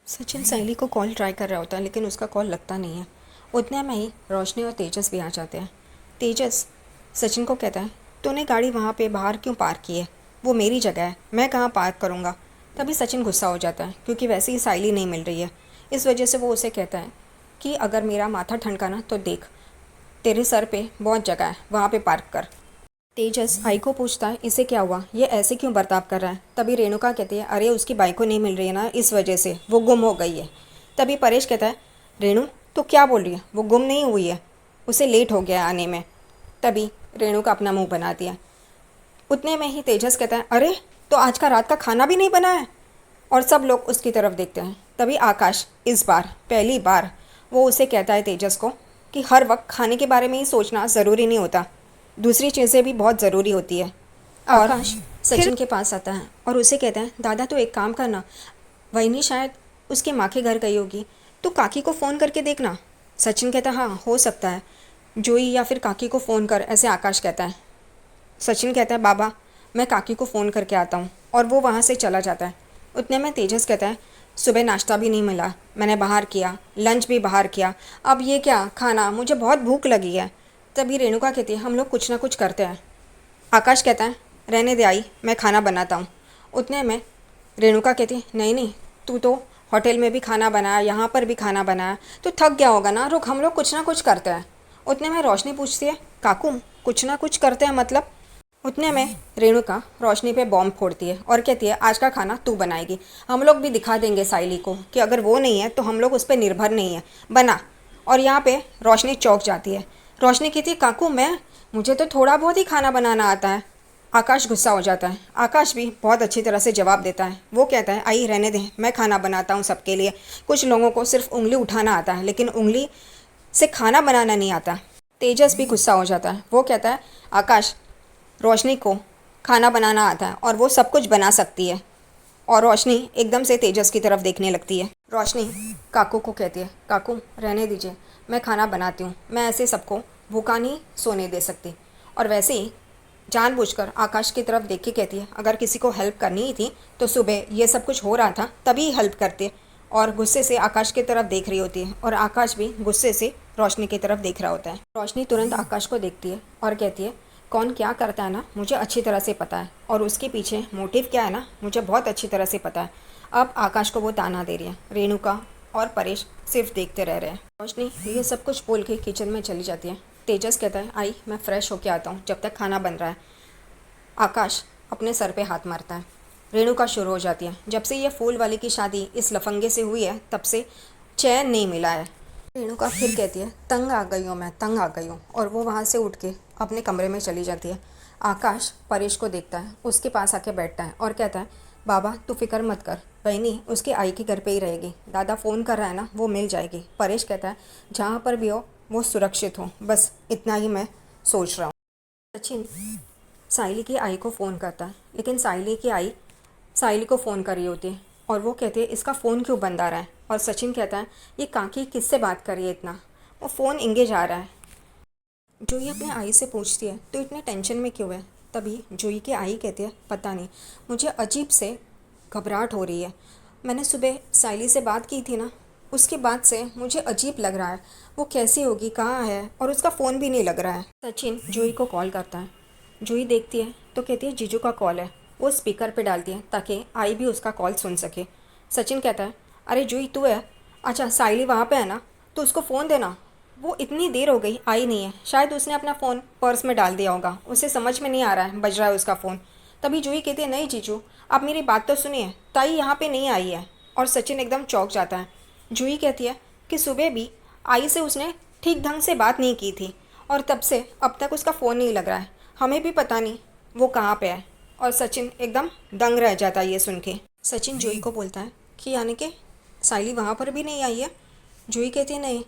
सचिन सायली को call try कर रहा होता है लेकिन उसका कॉल लगता नहीं है। उतने में ही रोशनी और तेजस भी आ जाते हैं। तेजस सचिन को कहता है, तूने गाड़ी वहाँ पे बाहर क्यों पार्क की है? वो मेरी जगह है, मैं कहाँ पार्क करूँगा। तभी सचिन गुस्सा हो जाता है क्योंकि वैसे ही सायली नहीं मिल रही है। इस वजह से वो उसे कहता है कि अगर मेरा माथा ठनका ना तो देख, तेरे सर पे बहुत जगह है, वहाँ पे पार्क कर। तेजस आई को पूछता है, इसे क्या हुआ, ये ऐसे क्यों बर्ताव कर रहा है। तभी रेणुका कहती है, अरे उसकी बाइक को नहीं मिल रही है ना, इस वजह से वो गुम हो गई है। तभी परेश कहता है, रेणु तो क्या बोल रही है, वो गुम नहीं हुई है, उसे लेट हो गया आने में। तभी रेणुका अपना मुंह बनाती है। उतने में ही तेजस कहता है, अरे तो आज का रात का खाना भी नहीं बना है। और सब लोग उसकी तरफ देखते हैं। तभी आकाश इस बार पहली बार वो उसे कहता है तेजस को कि हर वक्त खाने के बारे में ही सोचना ज़रूरी नहीं होता, दूसरी चीज़ें भी बहुत ज़रूरी होती है। और आकाश सचिन के पास आता है और उसे कहता है, दादा तो एक काम करना, वही शायद उसके माँ के घर गई होगी, तो काकी को फ़ोन करके देखना। सचिन कहता है, हाँ हो सकता है, जोई या फिर काकी को फ़ोन कर, ऐसे आकाश कहता है। सचिन कहता है, बाबा मैं काकी को फ़ोन करके आता हूँ, और वो वहाँ से चला जाता है। उतने में तेजस कहता है, सुबह नाश्ता भी नहीं मिला, मैंने बाहर किया, लंच भी बाहर किया, अब ये क्या खाना, मुझे बहुत भूख लगी है। तभी रेणुका कहती है, हम लोग कुछ ना कुछ करते हैं। आकाश कहता है, रहने दे आई, मैं खाना बनाता हूँ। उतने में रेणुका कहती है, नहीं नहीं, तू तो होटल में भी खाना बनाया, यहाँ पर भी खाना बनाया, तो थक गया होगा ना, रुक हम लोग कुछ ना कुछ करते हैं। उतने में रोशनी पूछती है, काकू कुछ ना कुछ करते हैं मतलब? उतने में रेणुका रोशनी पे बॉम्ब फोड़ती है और कहती है, आज का खाना तू बनाएगी, हम लोग भी दिखा देंगे साइली को कि अगर वो नहीं है तो हम लोग उस पर निर्भर नहीं है, बना। और यहाँ पे रोशनी चौंक जाती है। रोशनी कहती है, काकू मुझे तो थोड़ा बहुत ही खाना बनाना आता है। आकाश गुस्सा हो जाता है। आकाश भी बहुत अच्छी तरह से जवाब देता है। वो कहता है, आई रहने दे, मैं खाना बनाता हूँ सबके लिए। कुछ लोगों को सिर्फ उंगली उठाना आता है लेकिन उंगली से खाना बनाना नहीं आता। तेजस भी गुस्सा हो जाता है। वो कहता है, आकाश रोशनी को खाना बनाना आता है और वो सब कुछ बना सकती है। और रोशनी एकदम से तेजस की तरफ देखने लगती है। रोशनी काकू को कहती है, काकू रहने दीजिए, मैं खाना बनाती हूँ, मैं ऐसे सबको भूखा नहीं सोने दे सकती। और वैसे ही जानबूझकर आकाश की तरफ देख के कहती है, अगर किसी को हेल्प करनी ही थी तो सुबह ये सब कुछ हो रहा था तभी हेल्प करते। और गुस्से से आकाश की तरफ देख रही होती है और आकाश भी गुस्से से रोशनी की तरफ देख रहा होता है। रोशनी तुरंत आकाश को देखती है और कहती है, कौन क्या करता है ना मुझे अच्छी तरह से पता है, और उसके पीछे मोटिव क्या है ना मुझे बहुत अच्छी तरह से पता है। अब आकाश को वो ताना दे रही है। रेणुका और परेश सिर्फ देखते रह रहे हैं। रोशनी ये सब कुछ बोल के किचन में चली जाती है। तेजस कहता है, आई मैं फ़्रेश होके आता हूँ जब तक खाना बन रहा है। आकाश अपने सर पे हाथ मारता है। रेणुका शुरू हो जाती है, जब से ये फूल वाले की शादी इस लफंगे से हुई है तब से चैन नहीं मिला है। रेणुका फिर कहती है, तंग आ गई हूँ मैं, तंग आ गई हूँ, और वो वहाँ से उठ के अपने कमरे में चली जाती है। आकाश परेश को देखता है, उसके पास आके बैठता है और कहता है, बाबा तू फिक्र मत कर, बहनी उसके आई के घर पे ही रहेगी, दादा फ़ोन कर रहा है ना, वो मिल जाएगी। परेश कहता है, जहाँ पर भी हो वो सुरक्षित हो, बस इतना ही मैं सोच रहा हूँ। सचिन साइली की आई को फ़ोन करता है लेकिन साइली की आई साइली को फ़ोन कर रही होती है और वो कहती है, इसका फ़ोन क्यों बंद आ रहा है? और सचिन कहता है, ये काकी किससे बात कर रही है इतना, वो फ़ोन इंगेज आ रहा है। जोई अपने आई से पूछती है, तो इतने टेंशन में क्यों है? तभी जोई की आई कहती है, पता नहीं मुझे अजीब से घबराहट हो रही है, मैंने सुबह साइली से बात की थी ना, उसके बाद से मुझे अजीब लग रहा है, वो कैसी होगी, कहाँ है, और उसका फ़ोन भी नहीं लग रहा है। सचिन जोई को कॉल करता है। जूही देखती है तो कहती है, जीजू का कॉल है। वो स्पीकर पे डालती है ताकि आई भी उसका कॉल सुन सके। सचिन कहता है, अरे जूही तू है, अच्छा साइली वहाँ पे है ना, तो उसको फ़ोन देना, वो इतनी देर हो गई आई नहीं है, शायद उसने अपना फ़ोन पर्स में डाल दिया होगा, उसे समझ में नहीं आ रहा है बज रहा है उसका फ़ोन। तभी जूही कहती है, नहीं जीजू आप मेरी बात तो सुनिए, ताई यहाँ पे नहीं आई है। और सचिन एकदम चौंक जाता है। जूही कहती है कि सुबह भी आई से उसने ठीक ढंग से बात नहीं की थी और तब से अब तक उसका फ़ोन नहीं लग रहा है, हमें भी पता नहीं वो कहाँ पे है। और सचिन एकदम दंग रह जाता है ये सुन के। सचिन जूही को बोलता है कि यानी कि साइली वहाँ पर भी नहीं आई है? जूही कहती है, नहीं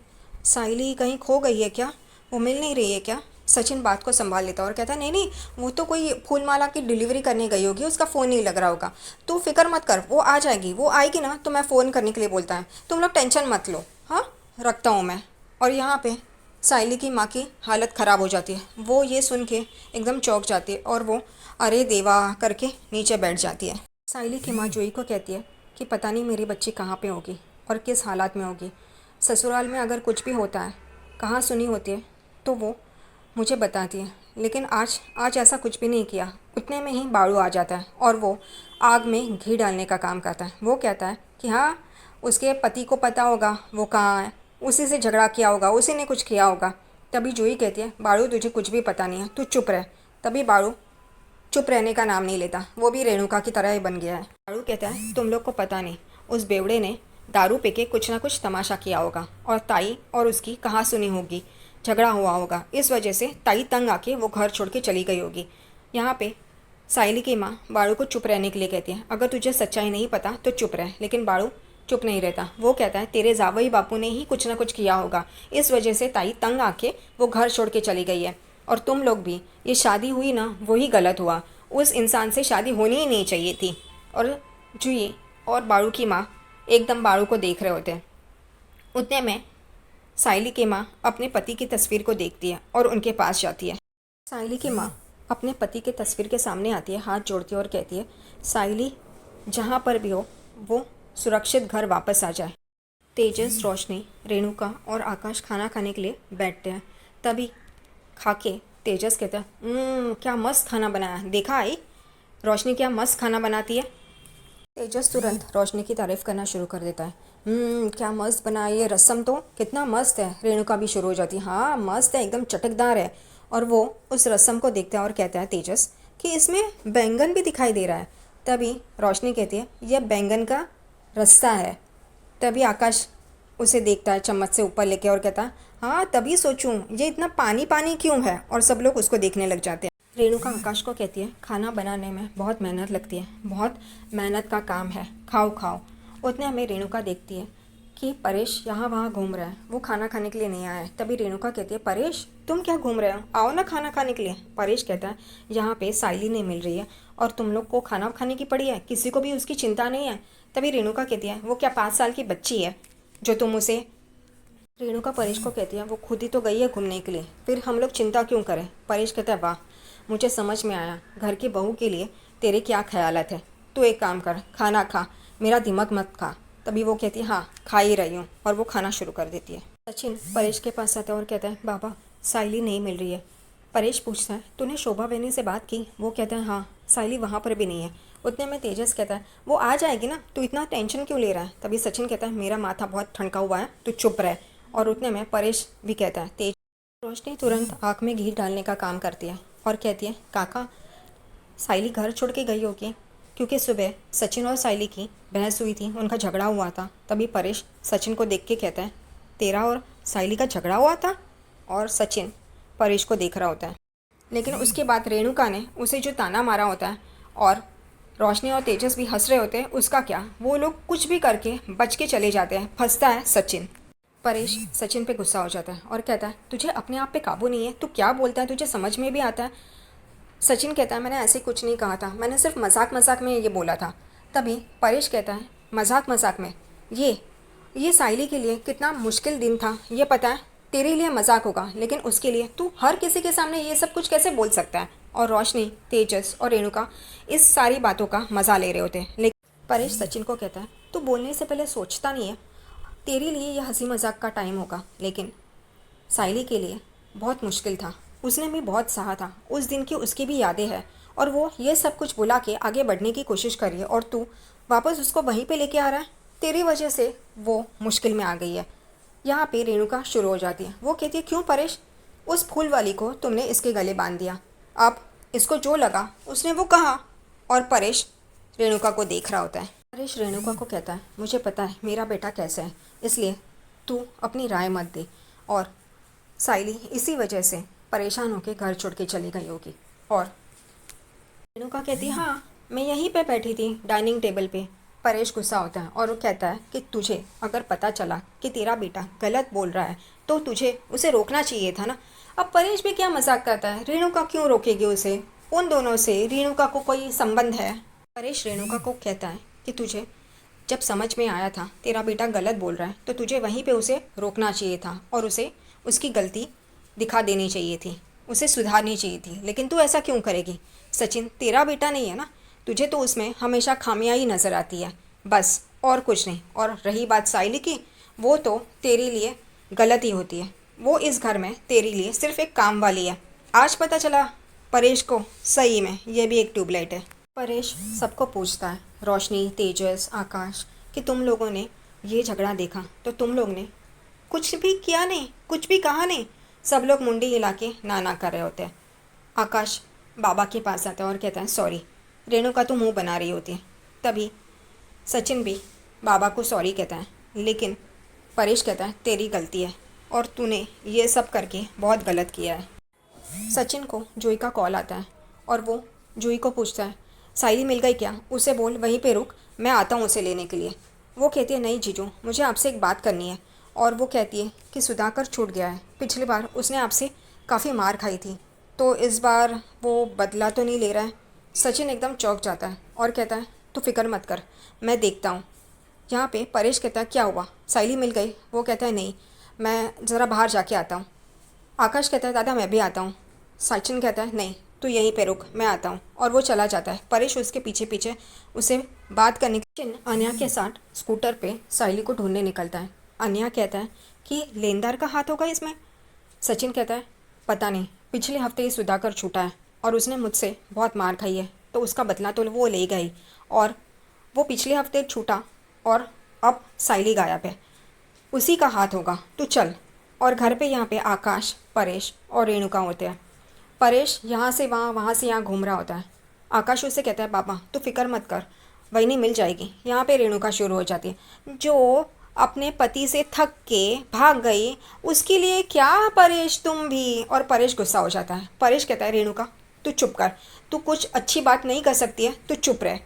साइली कहीं खो गई है क्या, वो मिल नहीं रही है क्या? सचिन बात को संभाल लेता है और कहता है, नहीं नहीं वो तो कोई फूल माला की डिलीवरी करने गई होगी, उसका फ़ोन नहीं लग रहा होगा, तू फिक्र मत कर, वो आ जाएगी, वो आएगी ना तो मैं फ़ोन करने के लिए बोलता है, तुम लोग टेंशन मत लो, हाँ रखता हूँ मैं। और यहाँ पे साइली की माँ की हालत ख़राब हो जाती है। वो ये सुन के एकदम चौंक जाती है और वो अरे देवा करके नीचे बैठ जाती है। साइली की माँ जोई को कहती है कि पता नहीं मेरी बच्ची कहाँ पे होगी, और किस हालात में होगी। ससुराल में अगर कुछ भी होता है, कहाँ सुनी होती है, तो वो मुझे बताती है, लेकिन आज आज ऐसा कुछ भी नहीं किया। उतने में ही बाड़ू आ जाता है और वो आग में घी डालने का काम करता है। वो कहता है कि हाँ, उसके पति को पता होगा वो कहाँ है, उसी से झगड़ा किया होगा, उसी ने कुछ किया होगा। तभी जूही कहती है, बाड़ू तुझे कुछ भी पता नहीं है, तू चुप रह। तभी बाड़ू चुप रहने का नाम नहीं लेता, वो भी रेणुका की तरह ही बन गया है। बाड़ू कहता है, तुम लोग को पता नहीं, उस बेवड़े ने दारू पी के कुछ ना कुछ तमाशा किया होगा और ताई और उसकी कहाँ सुनी होगी, झगड़ा हुआ होगा। इस वजह से ताई तंग आके वो घर छोड़ के चली गई होगी। यहाँ पे साइली की माँ बाड़ू को चुप रहने के लिए कहती है, अगर तुझे सच्चाई नहीं पता तो चुप रह। लेकिन बाड़ू चुप नहीं रहता। वो कहता है, तेरे जावई बापू ने ही कुछ ना कुछ किया होगा, इस वजह से ताई तंग आके वो घर छोड़ के चली गई है। और तुम लोग भी, ये शादी हुई ना, वही गलत हुआ। उस इंसान से शादी होनी ही नहीं चाहिए थी। और जूही और बाड़ू की माँ एकदम बाड़ू को देख रहे होते हैं। उतने में साइली की माँ अपने पति की तस्वीर को देखती है और उनके पास जाती है। साइली की माँ अपने पति की तस्वीर के सामने आती है, हाथ जोड़ती है और कहती है, साइली जहाँ पर भी हो वो सुरक्षित घर वापस आ जाए। तेजस, रोशनी, रेणुका और आकाश खाना खाने के लिए बैठते हैं। तभी खाके तेजस कहता है, क्या मस्त खाना बनाया है, देखा आई रोशनी क्या मस्त खाना बनाती है। तेजस तुरंत रोशनी की तारीफ़ करना शुरू कर देता है। क्या मस्त बना, ये रसम तो कितना मस्त है। रेणुका भी शुरू हो जाती है, हाँ मस्त है, एकदम चटकदार है। और वो उस रसम को देखता है और कहता है तेजस कि इसमें बैंगन भी दिखाई दे रहा है। तभी रोशनी कहती है, यह बैंगन का रास्ता है। तभी आकाश उसे देखता है चम्मच से ऊपर लेके और कहता है, हाँ तभी सोचूं ये इतना पानी पानी क्यों है। और सब लोग उसको देखने लग जाते हैं। रेणुका आकाश को कहती है, खाना बनाने में बहुत मेहनत लगती है, बहुत मेहनत का काम है, खाओ खाओ। उतने में रेणुका देखती है कि परेश यहाँ वहाँ घूम रहा है, वो खाना खाने के लिए नहीं आया है। तभी रेणुका कहती है, परेश तुम क्या घूम रहे हो, आओ ना खाना खाने के लिए। परेश कहता है, यहाँ पे साइली नहीं मिल रही है और तुम लोग को खाना खाने की पड़ी है, किसी को भी उसकी चिंता नहीं है। तभी रेणुका कहती है, वो क्या 5 साल की बच्ची है जो तुम उसे। रेणुका परेश को कहती है, वो खुद ही तो गई है घूमने के लिए, फिर हम लोग चिंता क्यों करें। परेश कहता है, वाह मुझे समझ में आया, घर की बहू के लिए तेरे क्या ख्यालात है। तू एक काम कर, खाना खा, मेरा दिमाग मत खा। तभी वो कहती है, हाँ खा ही रही हूँ। और वो खाना शुरू कर देती है। सचिन परेश के पास आता है और कहता है, बाबा साइली नहीं मिल रही है। परेश पूछता है, तूने शोभा बहनी से बात की। वो कहता है, हाँ साइली वहाँ पर भी नहीं है। उतने में तेजस कहता है, वो आ जाएगी ना, तू इतना टेंशन क्यों ले रहा है। तभी सचिन कहता है, मेरा माथा बहुत ठनका हुआ है, तू चुप रह। और उतने में परेश भी कहता है, तेज। रोशनी तुरंत आँख में घी डालने का काम करती है और कहती है, काका साइली घर छोड़ के गई होगी, क्योंकि सुबह सचिन और साइली की बहस हुई थी, उनका झगड़ा हुआ था। तभी परेश सचिन को देख के कहता है, तेरा और साइली का झगड़ा हुआ था। और सचिन परेश को देख रहा होता है। लेकिन उसके बाद रेणुका ने उसे जो ताना मारा होता है और रोशनी और तेजस भी हंस रहे होते हैं, उसका क्या, वो लोग कुछ भी करके बच के चले जाते हैं। फंसता है सचिन। परेश सचिन पे गुस्सा हो जाता है और कहता है, तुझे अपने आप पे काबू नहीं है, तू क्या बोलता है, तुझे समझ में भी आता है। सचिन कहता है, मैंने ऐसे कुछ नहीं कहा था, मैंने सिर्फ मजाक मजाक में ये बोला था। तभी परेश कहता है, मजाक मजाक में, ये साइली के लिए कितना मुश्किल दिन था, ये पता है। तेरे लिए मजाक होगा, लेकिन उसके लिए तू हर किसी के सामने ये सब कुछ कैसे बोल सकता है। और रोशनी, तेजस और रेणुका इस सारी बातों का मज़ा ले रहे होते हैं। लेकिन परेश सचिन को कहता है, तू बोलने से पहले सोचता नहीं है, तेरे लिए यह हंसी मजाक का टाइम होगा, लेकिन साइली के लिए बहुत मुश्किल था, उसने भी बहुत सहा था। उस दिन की उसकी भी यादें हैं और वो ये सब कुछ बुला के आगे बढ़ने की कोशिश कर रही है और तू वापस उसको वहीं पे लेके आ रहा है। तेरी वजह से वो मुश्किल में आ गई है। यहाँ पे रेणुका शुरू हो जाती है। वो कहती है, क्यों परेश, उस फूल वाली को तुमने इसके गले बांध दिया, अब इसको जो लगा उसने वो कहा। और परेश रेणुका को देख रहा होता है। परेश रेणुका को कहता है, मुझे पता है मेरा बेटा कैसा है, इसलिए तू अपनी राय मत दे। और साइली इसी वजह से परेशान होकर घर छोड़ के चली गई होगी। और रेणुका कहती है, हाँ मैं यहीं पे बैठी थी डाइनिंग टेबल पे। परेश गुस्सा होता है और वो कहता है कि तुझे अगर पता चला कि तेरा बेटा गलत बोल रहा है तो तुझे उसे रोकना चाहिए था ना। अब परेश भी क्या मजाक करता है, रेणुका क्यों रोकेगी उसे, उन दोनों से रेणुका को कोई संबंध है। परेश रेणुका को कहता है कि तुझे जब समझ में आया था तेरा बेटा गलत बोल रहा है तो तुझे वहीं पे उसे रोकना चाहिए था और उसे उसकी गलती दिखा देनी चाहिए थी, उसे सुधारनी चाहिए थी। लेकिन तू ऐसा क्यों करेगी। सचिन तेरा बेटा नहीं है ना, तुझे तो उसमें हमेशा खामियां ही नज़र आती है। बस और कुछ नहीं। और रही बात साइली की, वो तो तेरे लिए गलत ही होती है। वो इस घर में तेरे लिए सिर्फ एक काम वाली है। आज पता चला परेश को सही में ये भी एक ट्यूबलाइट है। परेश सबको पूछता है, रोशनी, तेजस, आकाश, कि तुम लोगों ने ये झगड़ा देखा तो तुम लोग ने कुछ भी किया नहीं, कुछ भी कहा नहीं। सब लोग मुंडी हिला के ना ना कर रहे होते हैं। आकाश बाबा के पास आता है और कहता है सॉरी। रेणुका तो मुंह बना रही होती है। तभी सचिन भी बाबा को सॉरी कहता है, लेकिन परेश कहता है तेरी गलती है और तूने ये सब करके बहुत गलत किया है। सचिन को जूही का कॉल आता है और वो जूही को पूछता है साइली मिल गई क्या, उसे बोल वहीं पे रुक, मैं आता हूँ उसे लेने के लिए। वो कहती है नहीं जीजू, मुझे आपसे एक बात करनी है। और वो कहती है कि सुधाकर छूट गया है, पिछली बार उसने आपसे काफ़ी मार खाई थी, तो इस बार वो बदला तो नहीं ले रहा है। सचिन एकदम चौंक जाता है और कहता है तू फिक्र मत कर, मैं देखता हूँ। यहाँ पे परेश कहता है क्या हुआ, साइली मिल गई? वो कहता है नहीं, मैं ज़रा बाहर जाके आता हूँ। आकाश कहता है दादा मैं भी आता हूँ। सचिन कहता है नहीं, तू यहीं पे रुक, मैं आता हूँ। और वो चला जाता है। परेश उसके पीछे पीछे उसे बात करने के अनया के साथ स्कूटर पे साइली को ढूंढने निकलता है। अनया कहता है कि लेनदार का हाथ होगा इसमें। सचिन कहता है पता नहीं, पिछले हफ्ते ही सुधाकर छूटा है और उसने मुझसे बहुत मार खाई है, तो उसका बदला तो वो लेगा ही। और वो पिछले हफ्ते छूटा और अब साइली गायब है, उसी का हाथ होगा, तू चल। और घर पे यहाँ पे आकाश, परेश और रेणुका होते हैं। परेश यहाँ से वहाँ, वहाँ से यहाँ घूम रहा होता है। आकाश उससे कहता है बाबा तू फिक्र मत कर, वही नहीं मिल जाएगी। यहाँ पे रेणुका शुरू हो जाती है, जो अपने पति से थक के भाग गई, उसके लिए क्या परेश तुम भी। और परेश गुस्सा हो जाता है। परेश कहता है रेणुका तू चुप कर, तू कुछ अच्छी बात नहीं कर सकती है, तू चुप रह।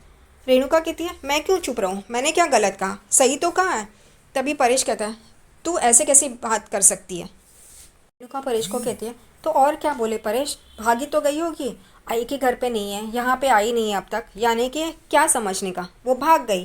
रेणुका कहती है मैं क्यों चुप रहूँ, मैंने क्या गलत कहा, सही तो कहा है। तभी परेश कहता है तू ऐसे कैसी बात कर सकती है। रेणुका परेश को कहती है तो और क्या बोले परेश, भागी तो गई होगी, आई के घर पे नहीं है, यहाँ पे आई नहीं है अब तक, यानी कि क्या समझने का, वो भाग गई।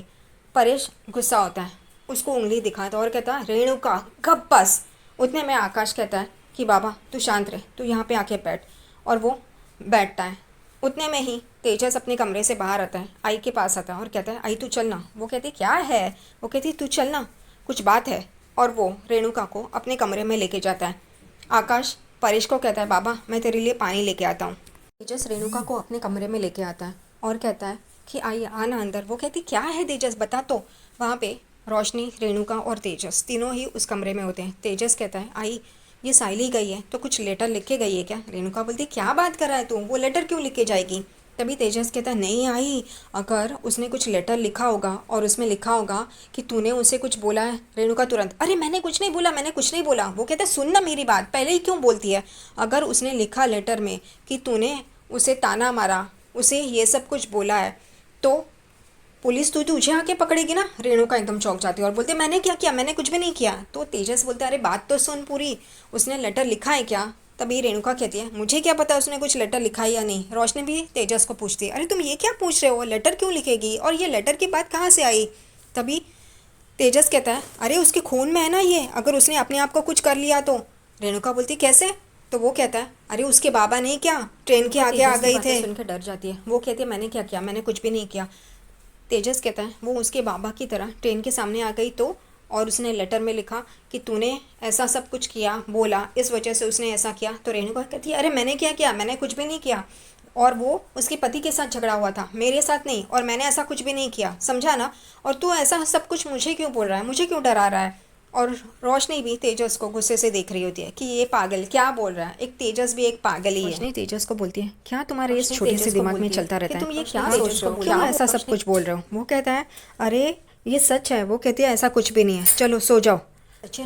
परेश गुस्सा होता है, उसको उंगली दिखाता है और कहता है रेणुका गप बस। उतने में आकाश कहता है कि बाबा तू शांत रहे, तू यहाँ पे आके बैठ। और वो बैठता है। उतने में ही तेजस अपने कमरे से बाहर आता है, आई के पास आता है और कहता है आई तू चलना। वो कहती क्या है, वो कहती तू चलना, कुछ बात है। और वो रेणुका को अपने कमरे में लेके जाता है। आकाश परेश को कहता है बाबा मैं तेरे लिए पानी लेके आता हूँ। तेजस रेणुका को अपने कमरे में लेके आता है और कहता है कि आई आना अंदर। वो कहती क्या है तेजस बता तो। वहाँ पे रोशनी, रेणुका और तेजस तीनों ही उस कमरे में होते हैं। तेजस कहता है आई ये साइली गई है तो कुछ लेटर लिख के गई है क्या। रेणुका बोलती क्या बात कर रहा है तू, वो लेटर क्यों लिख के जाएगी। तभी तेजस कहता है नहीं आई, अगर उसने कुछ लेटर लिखा होगा और उसमें लिखा होगा कि तूने उसे कुछ बोला है। रेणुका तुरंत अरे मैंने कुछ नहीं बोला, मैंने कुछ नहीं बोला। वो कहता है सुन ना मेरी बात, पहले ही क्यों बोलती है। अगर उसने लिखा लेटर में कि तूने उसे ताना मारा, उसे ये सब कुछ बोला है, तो पुलिस तो तुझे आके पकड़ेगी ना। रेणुका एकदम चौंक जाती है और बोलते मैंने क्या किया, मैंने कुछ भी नहीं किया। तो तेजस बोलते अरे बात तो सुन पूरी, उसने लेटर लिखा है क्या। तभी रेणुका कहती है मुझे क्या पता उसने कुछ लेटर लिखा है या नहीं। रोशनी भी तेजस को पूछती है अरे तुम ये क्या पूछ रहे हो, लेटर क्यों लिखेगी और ये लेटर की बात कहाँ से आई। तभी तेजस कहता है अरे उसके खून में है ना ये, अगर उसने अपने आप को कुछ कर लिया तो। रेणुका बोलती कैसे। तो वो कहता है अरे उसके बाबा नहीं क्या ट्रेन के आगे आ गए थे। सुनकर डर जाती है। वो कहती है मैंने क्या किया, मैंने कुछ भी नहीं किया। तेजस कहता है वो उसके बाबा की तरह ट्रेन के सामने आ गई तो, और उसने लेटर में लिखा कि तूने ऐसा सब कुछ किया, बोला, इस वजह से उसने ऐसा किया। तो रेणुका कहती है अरे मैंने क्या किया, मैंने कुछ भी नहीं किया, और वो उसके पति के साथ झगड़ा हुआ था, मेरे साथ नहीं, और मैंने ऐसा कुछ भी नहीं किया, समझा ना। और तू ऐसा सब कुछ मुझे क्यों बोल रहा है, मुझे क्यों डरा रहा है। और रोशनी भी तेजस को गुस्से से देख रही होती है कि ये पागल क्या बोल रहा है। एक तेजस भी एक पागल ही है। रोशनी तेजस को बोलती है क्या तुम्हारे इस छोटे से दिमाग में चलता रहता है, तुम ये क्या सोच रहे हो, क्या ऐसा सब कुछ बोल रहे हो। वो कहता है अरे ये सच है। वो कहती है ऐसा कुछ भी नहीं है, चलो सो जाओ।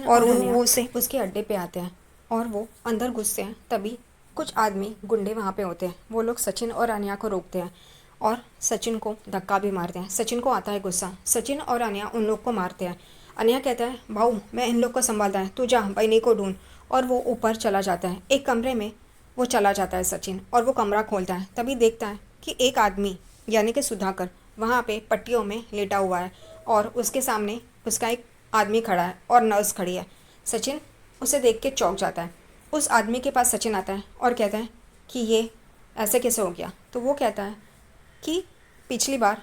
और वो उसे उसके अड्डे पे आते हैं और वो अंदर घुसते हैं। तभी कुछ आदमी गुंडे वहाँ पे होते हैं, वो लोग सचिन और अनया को रोकते हैं और सचिन को धक्का भी मारते हैं। सचिन को आता है गुस्सा, सचिन और अनया उन लोग को मारते हैं। अनया कहता है भाऊ मैं इन लोग को संभालता है, तू जा बहनी को ढूंढ। और वो ऊपर चला जाता है, एक कमरे में वो चला जाता है सचिन, और वो कमरा खोलता है। तभी देखता है कि एक आदमी यानी कि सुधाकर वहाँ पे पट्टियों में लेटा हुआ है और उसके सामने उसका एक आदमी खड़ा है और नर्स खड़ी है। सचिन उसे देख के चौंक जाता है। उस आदमी के पास सचिन आता है और कहता है कि ये ऐसे कैसे हो गया। तो वो कहता है कि पिछली बार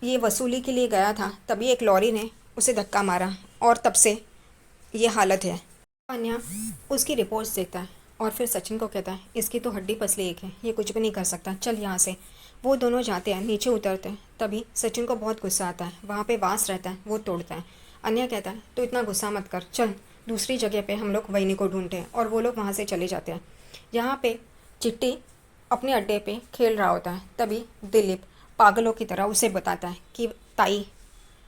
ये वसूली के लिए गया था, तभी एक लॉरी ने उसे धक्का मारा और तब से ये हालत है। अन्या उसकी रिपोर्ट्स देखता है और फिर सचिन को कहता है इसकी तो हड्डी पसली एक है, ये कुछ भी नहीं कर सकता, चल यहाँ से। वो दोनों जाते हैं, नीचे उतरते हैं। तभी सचिन को बहुत गुस्सा आता है, वहाँ पे वास रहता है, वो तोड़ता है। अन्या कहता है तो इतना गुस्सा मत कर, चल दूसरी जगह पे हम लोग वहीनी को ढूंढते हैं। और वो लोग वहाँ से चले जाते हैं। यहाँ पे चिट्टी अपने अड्डे पे खेल रहा होता है। तभी दिलीप पागलों की तरह उसे बताता है कि ताई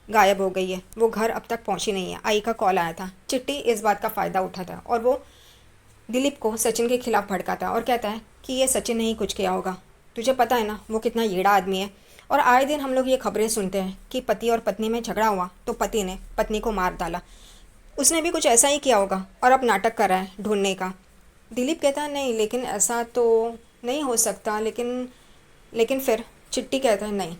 गायब हो गई है, वो घर अब तक पहुंची नहीं है, आई का कॉल आया था। चिट्टी इस बात का फ़ायदा उठाता है और वो दिलीप को सचिन के खिलाफ भड़काता है और कहता है कि ये सचिन ने ही कुछ किया होगा, तुझे पता है ना वो कितना येड़ा आदमी है। और आए दिन हम लोग ये खबरें सुनते हैं कि पति और पत्नी में झगड़ा हुआ तो पति ने पत्नी को मार डाला, उसने भी कुछ ऐसा ही किया होगा और अब नाटक कर रहा है ढूंढने का। दिलीप कहता है नहीं, लेकिन ऐसा तो नहीं हो सकता, लेकिन फिर चिट्टी कहता है नहीं।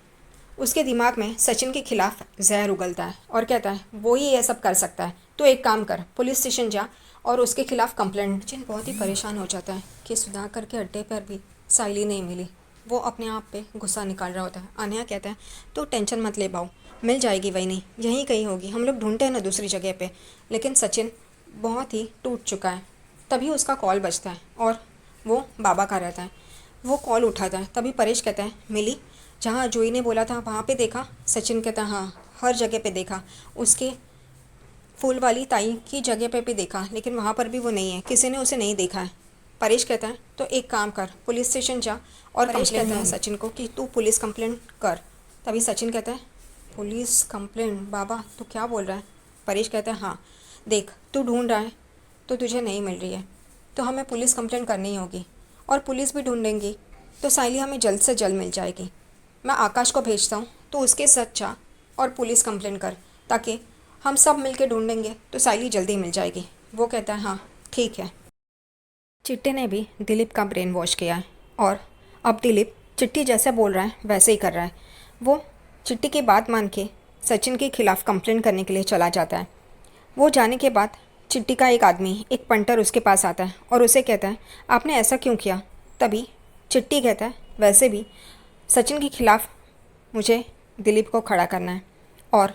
उसके दिमाग में सचिन के खिलाफ जहर उगलता है और कहता है वो ही ये सब कर सकता है, तो एक काम कर, पुलिस स्टेशन जा और उसके खिलाफ कंप्लेंट। सचिन बहुत ही परेशान हो जाता है कि सुधाकर के अड्डे पर भी साइली नहीं मिली। वो अपने आप पे गुस्सा निकाल रहा होता है। अनया कहता है तो टेंशन मत ले बाऊ, मिल जाएगी, वही नहीं यहीं कहीं होगी, हम लोग ढूंढते हैं ना दूसरी जगह पे। लेकिन सचिन बहुत ही टूट चुका है। तभी उसका कॉल बजता है और वो बाबा का रहता है। वो कॉल उठाता है। तभी परेश कहता है मिली, जहाँ जोई ने बोला था वहाँ पे देखा। सचिन कहता है हाँ, हर जगह पे देखा, उसके फूल वाली ताई की जगह पे भी देखा, लेकिन वहाँ पर भी वो नहीं है, किसी ने उसे नहीं देखा है। परेश कहता है तो एक काम कर, पुलिस स्टेशन जा और परेश कहता है सचिन को कि तू पुलिस कंप्लेंट कर। तभी सचिन कहता है पुलिस कंप्लेंट? बाबा तो क्या बोल रहा है? परेश कहता है हाँ देख, तू ढूंढ रहा है तो तुझे नहीं मिल रही है, तो हमें पुलिस कंप्लेंट करनी ही होगी, और पुलिस भी ढूंढेंगी तो साइली हमें जल्द से जल्द मिल जाएगी। मैं आकाश को भेजता हूँ, तो उसके साथ जा और पुलिस कंप्लेंट कर, ताकि हम सब मिलके ढूंढेंगे तो साइली जल्दी मिल जाएगी। वो कहता है हाँ ठीक है। चिट्टी ने भी दिलीप का ब्रेन वॉश किया है और अब दिलीप चिट्टी जैसे बोल रहा है वैसे ही कर रहा है। वो चिट्टी की बात मान के सचिन के खिलाफ कंप्लेंट करने के लिए चला जाता है। वो जाने के बाद चिट्टी का एक आदमी, एक पंटर उसके पास आता है और उसे कहता है आपने ऐसा क्यों किया? तभी चिट्टी कहता है वैसे भी सचिन के खिलाफ मुझे दिलीप को खड़ा करना है और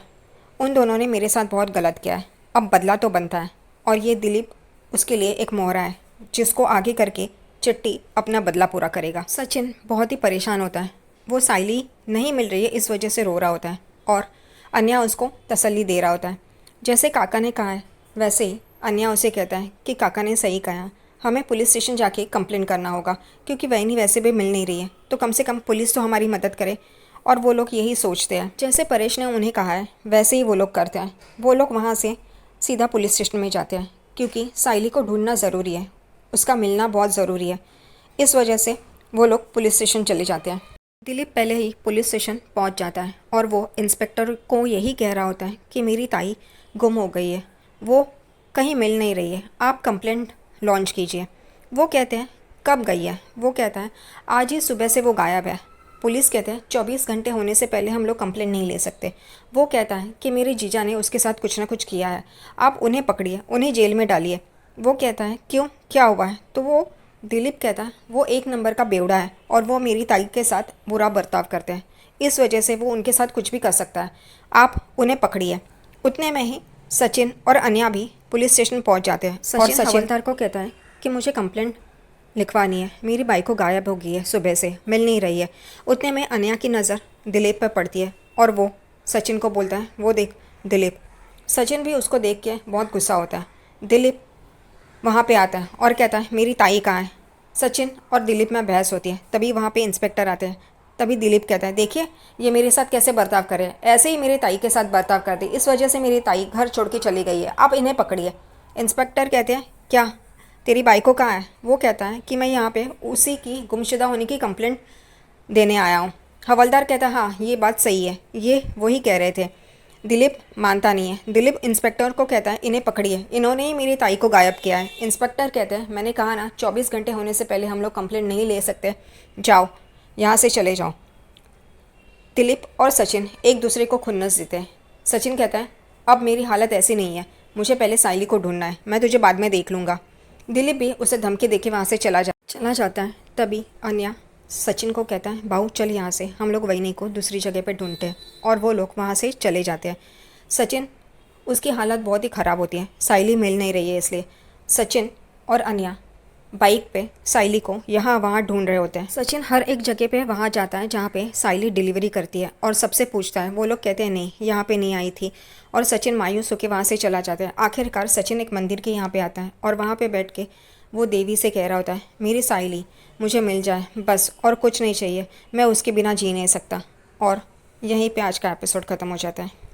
उन दोनों ने मेरे साथ बहुत गलत किया है, अब बदला तो बनता है, और ये दिलीप उसके लिए एक मोहरा है जिसको आगे करके चिट्टी अपना बदला पूरा करेगा। सचिन बहुत ही परेशान होता है। वो साइली नहीं मिल रही है इस वजह से रो रहा होता है और अन्या उसको तसल्ली दे रहा होता है। जैसे काका ने कहा है वैसे ही अन्या उसे कहता है कि काका ने सही कहा, हमें पुलिस स्टेशन जाके कंप्लेंट करना होगा, क्योंकि वही वैसे भी मिल नहीं रही है, तो कम से कम पुलिस तो हमारी मदद करे। और वो लोग यही सोचते हैं, जैसे परेश ने उन्हें कहा है वैसे ही वो लोग करते हैं। वो लोग वहाँ से सीधा पुलिस स्टेशन में जाते हैं, क्योंकि साइली को ढूंढना ज़रूरी है, उसका मिलना बहुत ज़रूरी है। इस वजह से वो लोग पुलिस स्टेशन चले जाते हैं। दिलीप पहले ही पुलिस स्टेशन पहुंच जाता है और वो इंस्पेक्टर को यही कह रहा होता है कि मेरी ताई गुम हो गई है, वो कहीं मिल नहीं रही है, आप कंप्लेंट लॉन्च कीजिए। वो कहते हैं कब गई है? वो कहता है आज ही सुबह से वो गायब है। पुलिस कहते हैं 24 घंटे होने से पहले हम लोग कंप्लेंट नहीं ले सकते। वो कहता है कि मेरे जीजा ने उसके साथ कुछ ना कुछ किया है, आप उन्हें पकड़िए, उन्हें जेल में डालिए। वो कहता है क्यों, क्या हुआ है? तो वो दिलीप कहता है वो एक नंबर का बेवड़ा है और वो मेरी ताई के साथ बुरा बर्ताव करते हैं, इस वजह से वो उनके साथ कुछ भी कर सकता है, आप उन्हें पकड़िए। उतने में ही सचिन और अन्या भी पुलिस स्टेशन पहुंच जाते हैं और सचिन हवलदार को कहता है कि मुझे कंप्लेंट लिखवानी है, मेरी बाइक को गायब हो गई है, सुबह से मिल नहीं रही है। उतने में अन्या की नज़र दिलीप पर पड़ती है और वो सचिन को बोलता है वो देख दिलीप। सचिन भी उसको देख के बहुत गुस्सा होता है। दिलीप वहाँ पे आता है और कहता है मेरी ताई कहाँ है? सचिन और दिलीप में बहस होती है। तभी वहाँ पे इंस्पेक्टर आते हैं। तभी दिलीप कहता है देखिए ये मेरे साथ कैसे बर्ताव करे, ऐसे ही मेरी ताई के साथ बर्ताव कर दी, इस वजह से मेरी ताई घर छोड़ के चली गई है, आप इन्हें पकड़िए। इंस्पेक्टर कहते हैं क्या तेरी बाइक को कहाँ है? वो कहता है कि मैं यहाँ पे उसी की गुमशुदा होने की कंप्लेंट देने आया हूँ। हवलदार कहता है हाँ ये बात सही है, ये वही कह रहे थे। दिलीप मानता नहीं है। दिलीप इंस्पेक्टर को कहता है इन्हें पकड़िए, इन्होंने ही मेरी ताई को गायब किया है। इंस्पेक्टर कहते हैं मैंने कहा ना 24 घंटे होने से पहले हम लोग कंप्लेंट नहीं ले सकते, जाओ यहाँ से चले जाओ। दिलीप और सचिन एक दूसरे को खुन्नस देते हैं। सचिन कहता है अब मेरी हालत ऐसी नहीं है, मुझे पहले साइली को ढूंढना है, मैं तुझे बाद में देख लूँगा। दिलीप भी उसे धमकी देके वहाँ से चला जाता है। तभी अन्या सचिन को कहता है बाऊ चल यहाँ से, हम लोग वहीनी को दूसरी जगह पे ढूंढते हैं। और वो लोग वहाँ से चले जाते हैं। सचिन, उसकी हालत बहुत ही ख़राब होती है, साइली मिल नहीं रही है इसलिए सचिन और अनया बाइक पे साइली को यहाँ वहाँ ढूंढ रहे होते हैं। सचिन हर एक जगह पे वहाँ जाता है जहाँ पे साइली डिलीवरी करती है और सबसे पूछता है। वो लोग कहते हैं नहीं, यहाँ पे नहीं आई थी। और सचिन मायूस होकर वहाँ से चला जाता है। आखिरकार सचिन एक मंदिर के यहाँ पे आता है और वहाँ पे बैठ के वो देवी से कह रहा होता है मेरी साइली मुझे मिल जाए बस, और कुछ नहीं चाहिए, मैं उसके बिना जी नहीं सकता। और यहीं पे आज का एपिसोड ख़त्म हो जाता है।